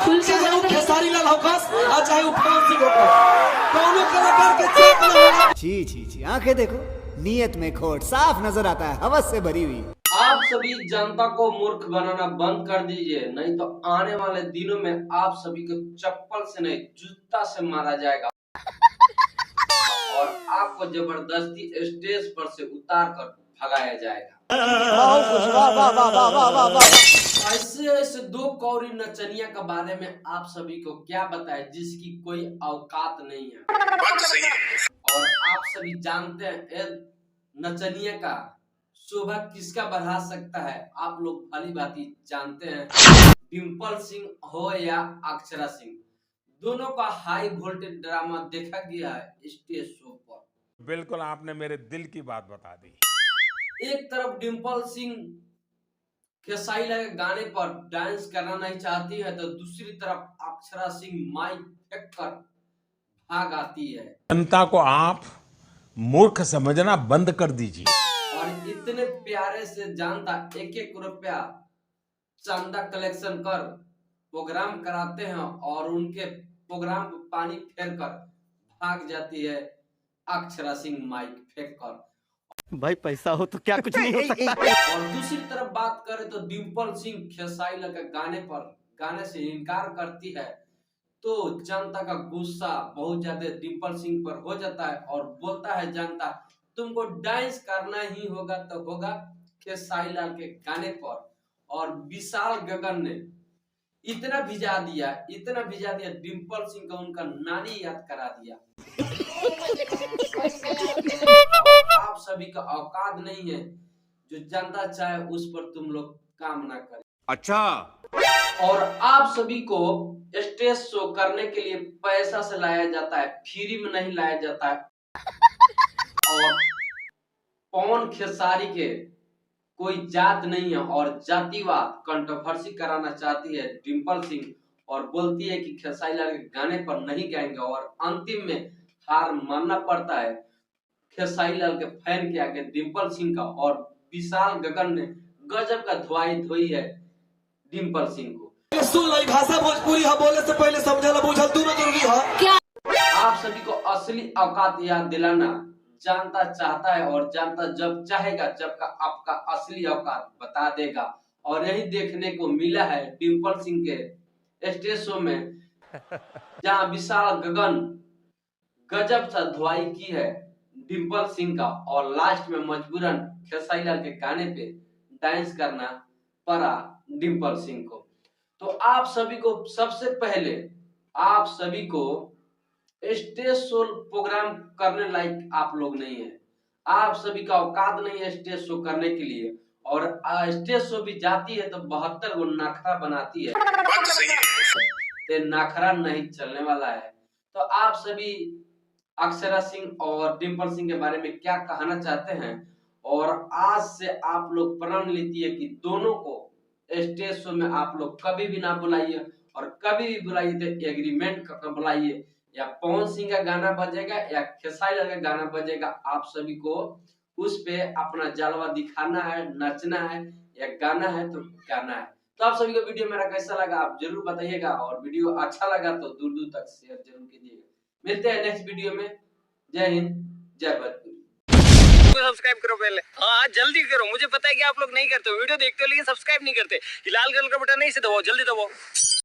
चाहे वो खेसारी लाल होकस और चाहे वो पवन सिंह होकस, दोनों कलाकार के चेक में होना। छी छी छी, आंखें देखो, नीयत में खोट साफ नजर आता है, हवस से भरी हुई। आप सभी जनता को मूर्ख बनाना बंद कर दीजिए, नहीं तो आने वाले दिनों में आप सभी को चप्पल से नहीं जूता से मारा जाएगा और आपको जबरदस्ती स्टेज पर से उतार कर भगाया जाएगा। ऐसे ऐसे दो कौड़ी नचनिया के बारे में आप सभी को क्या बताएं जिसकी कोई औकात नहीं है। और आप सभी जानते हैं नचनिया का शोभा किसका बढ़ा सकता है, आप लोग भली भांति जानते हैं। डिम्पल सिंह हो या अक्षरा सिंह, दोनों का हाई वोल्टेज ड्रामा देखा गया है स्टेज शो पर। बिल्कुल आपने मेरे दिल की बात बता दी। एक तरफ डिम्पल सिंह खेसारी लाल के गाने पर डांस करना नहीं चाहती है तो दूसरी तरफ अक्षरा सिंह माइक फेंक कर भाग आती है। जनता को आप मूर्ख समझना बंद कर दीजिए। और इतने प्यारे से जनता एक एक रुपया चंदा कलेक्शन कर प्रोग्राम कराते हैं और उनके प्रोग्राम पर पानी फेर कर भाग जाती है अक्षरा सिंह माइक फेंक कर। भाई पैसा हो तो क्या कुछ नहीं हो सकता। और दूसरी तरफ बात करें तो डिम्पल सिंह खेसारी लाल के गाने से इनकार करती है तो जनता का गुस्सा बहुत ज्यादा डिम्पल सिंह पर हो जाता है और बोलता है जनता तुमको डांस करना ही होगा तो होगा खेसारी लाल के गाने पर। और विशाल गगन ने इतना भिजा दिया डिम्पल सिंह का उनका नानी याद करा दिया। आप सभी का औकात नहीं है, जो जनता चाहे उस पर तुम लोग काम ना करें। अच्छा, और आप सभी को स्टेज शो करने के लिए पैसा से लाया जाता है, फ्री में नहीं लाया जाता है। और पवन खेसारी के कोई जात नहीं है और जातिवाद कंट्रोवर्सी कराना चाहती है डिम्पल सिंह और बोलती है कि खेसारी लाल के गाने पर नहीं गाएंगे और अंतिम में हार मानना पड़ता है खेसारी लाल के फैन के आगे डिम्पल सिंह का। और विशाल गगन ने गजब का धुआई धोई है डिम्पल सिंह को। सुन लो, भाषा भोजपुरी है, बोले से पहले समझना बुझल दोनों जरूरी है। आप सभी को असली औकात याद दिलाना जानता चाहता है और जानता जब चाहेगा जब का आपका असली औकात बता देगा। और यही देखने को मिला है डिम्पल सिंह के स्टेज शो में, जहां विशाल गगन गजब सा धुआई की है डिम्पल सिंह का और लास्ट में मजबूरन खेसारी लाल के गाने पे डांस करना पड़ा डिम्पल सिंह को। तो आप सभी को सबसे पहले आप सभी को स्टेज शो प्रोग्राम करने लायक आप लोग नहीं है, आप सभी का औकात नहीं है स्टेज शो करने के लिए। और स्टेज शो भी जाती है तो 72 गो नखरा बनाती है, ते नखरा नहीं चलने वाला है। तो आप सभी अक्षरा सिंह और डिम्पल सिंह के बारे में क्या कहना चाहते हैं? और आज से आप लोग प्रण लीजिए कि दोनों को स्टेज शो में आप लोग कभी भी ना बुलाइए और कभी भी बुलाइए तो एग्रीमेंट करके बुलाइए, या पवन सिंह का गाना बजेगा या खेसारी लाल का गाना बजेगा, आप सभी को उस पे अपना जलवा दिखाना है, नचना है या गाना है तो गाना है। तो आप सभी को वीडियो मेरा कैसा लगा आप जरूर बताइएगा और वीडियो अच्छा लगा तो दूर दूर तक शेयर जरूर कीजिएगा। मिलते हैं नेक्स्ट वीडियो में। जय हिंद, जय भोजपुरी। सब्सक्राइब करो पहले, हाँ जल्दी करो, मुझे पता है कि आप लोग नहीं करते, वीडियो देखते हो लेकिन सब्सक्राइब नहीं करते। लाल कलर का बटन नहीं से दबाओ, जल्दी दबाओ।